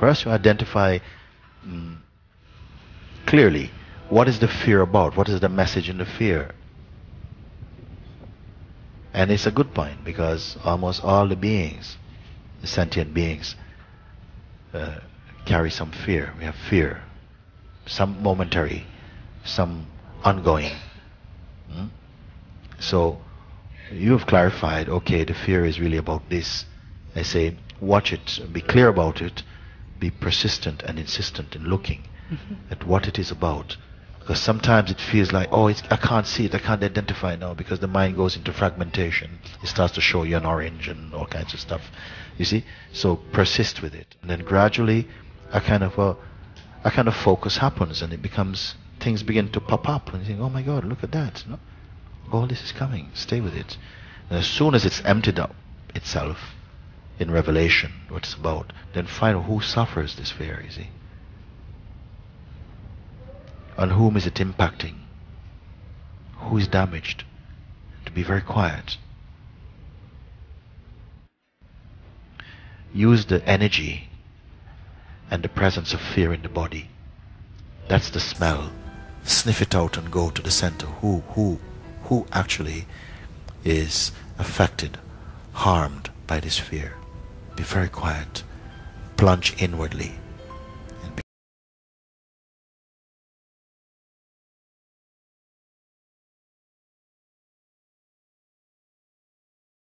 First you identify clearly, what is the fear about? What is the message in the fear? And it's a good point, because almost all the beings, the sentient beings, carry some fear. We have fear, some momentary, some ongoing. So you have clarified, okay, the fear is really about this. I say, watch it, be clear about it, be persistent and insistent in looking at what it is about. Because sometimes it feels like, oh, I can't see it, I can't identify it now, because the mind goes into fragmentation. It starts to show you an orange and all kinds of stuff. You see? So persist with it. And then gradually a kind of focus happens, and it becomes, things begin to pop up, and you think, oh my God, look at that. No? All this is coming, stay with it. And as soon as it's emptied out itself in revelation, what it's about, then find out who suffers this fear, you see. On whom is it impacting? Who is damaged? To be very quiet. Use the energy and the presence of fear in the body. That's the smell. Sniff it out and go to the center. Who actually is affected, harmed by this fear? Be very quiet. Plunge inwardly.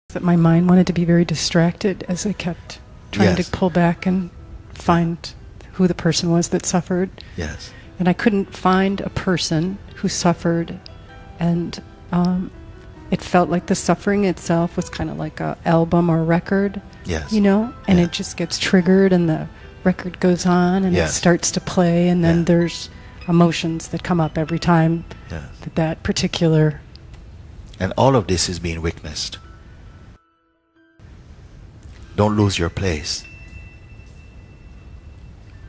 That my mind wanted to be very distracted as I kept trying to pull back and find who the person was that suffered. Yes. And I couldn't find a person who suffered, and it felt like the suffering itself was kind of like an album or record. Yes. You know, and it just gets triggered, and the record goes on, and it starts to play, and then there's emotions that come up every time that particular. And all of this is being witnessed. Don't lose your place.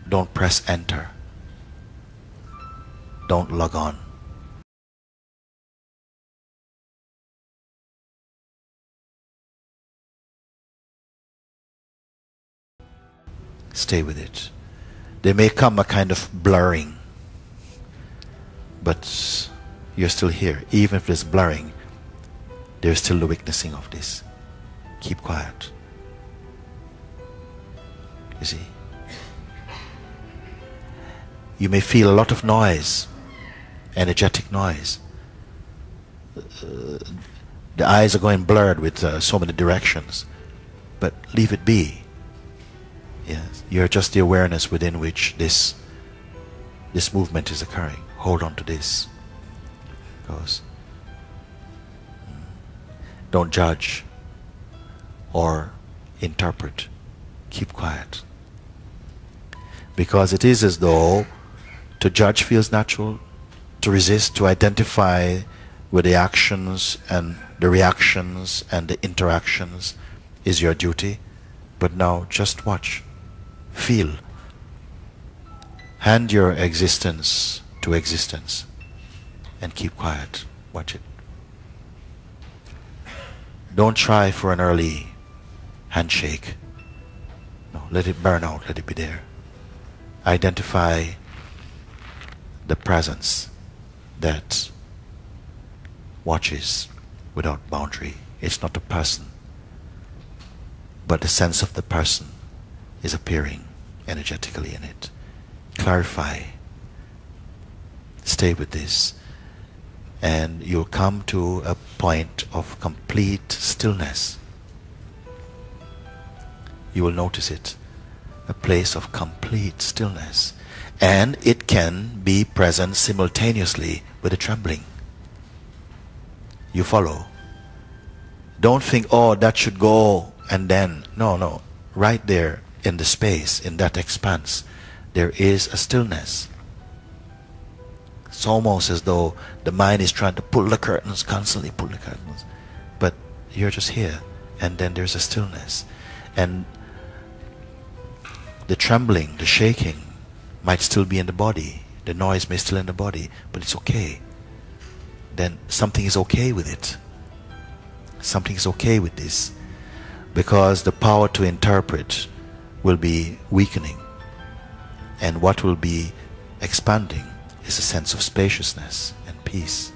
Don't press enter. Don't log on. Stay with it. There may come a kind of blurring, but you're still here. Even if there's blurring, there's still the witnessing of this. Keep quiet. You see? You may feel a lot of noise, energetic noise. The eyes are going blurred with so many directions, but leave it be. Yes, you're just the awareness within which this movement is occurring. Hold on to this. Because don't judge or interpret. Keep quiet. Because it is as though to judge feels natural, to resist, to identify with the actions and the reactions and the interactions is your duty. But now just watch, feel. Hand your existence to existence and keep quiet. Watch it. Don't try for an early handshake. No, let it burn out, let it be there. Identify the presence that watches without boundary. It's not a person, but the sense of the person is appearing energetically in it. Clarify. Stay with this, and you'll come to a point of complete stillness. You will notice it, a place of complete stillness, and it can be present simultaneously with the trembling. You follow? Don't think, oh, that should go, and then, no, right there in the space, in that expanse, there is a stillness. It's almost as though the mind is trying to pull the curtains, constantly pull the curtains, but you're just here, and then there's a stillness. And the trembling, the shaking might still be in the body, the noise may still in the body, but it's okay. Then something is okay with it. Something is okay with this, because the power to interpret will be weakening. And what will be expanding is a sense of spaciousness and peace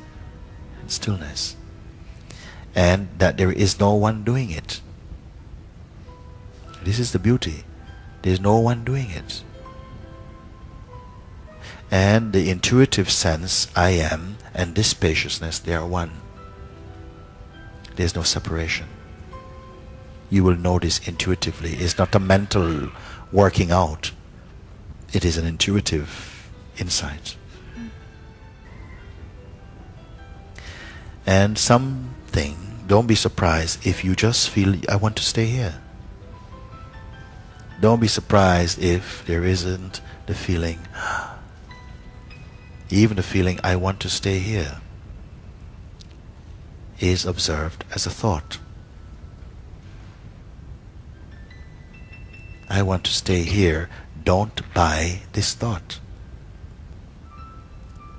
and stillness. And that there is no one doing it. This is the beauty. There is no one doing it. And the intuitive sense, I am, and this spaciousness, they are one. There is no separation. You will know this intuitively. It's not a mental working out. It is an intuitive insight. And something, don't be surprised if you just feel, I want to stay here. Don't be surprised if there isn't the feeling, even the feeling, I want to stay here, is observed as a thought. I want to stay here. Don't buy this thought.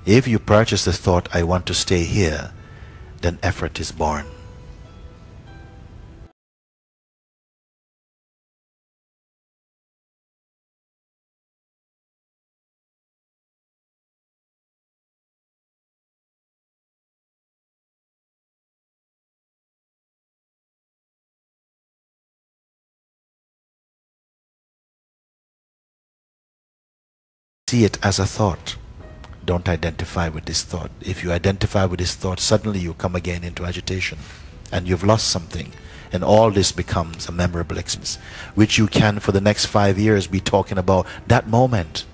If you purchase the thought, I want to stay here, then effort is born. See it as a thought. Don't identify with this thought. If you identify with this thought, suddenly you come again into agitation and you've lost something. And all this becomes a memorable experience, which you can for the next 5 years be talking about that moment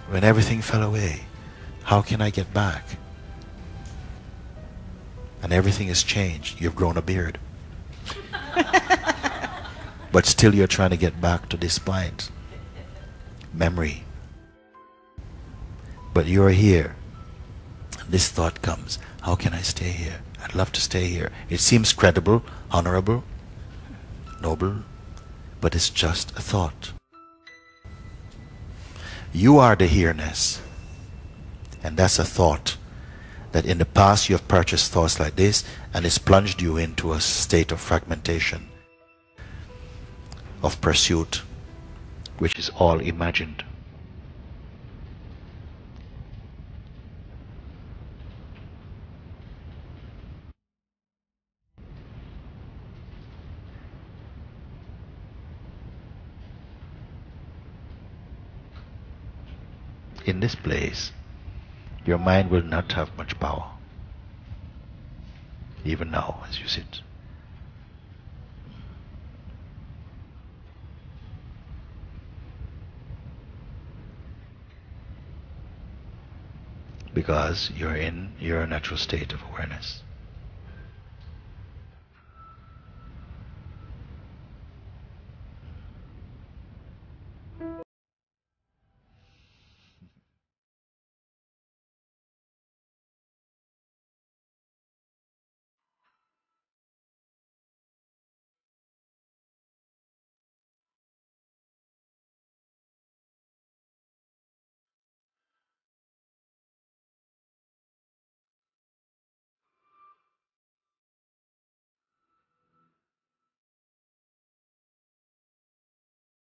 when everything fell away. How can I get back? And everything has changed. You've grown a beard. But still you're trying to get back to this point. Memory. But you're here. This thought comes, how can I stay here? I'd love to stay here. It seems credible, honorable, noble, but it's just a thought. You are the here-ness. And that's a thought that in the past you have purchased thoughts like this, and it's plunged you into a state of fragmentation, of pursuit, which is all imagined. In this place, your mind will not have much power, even now as you sit. Because you're in your natural state of awareness.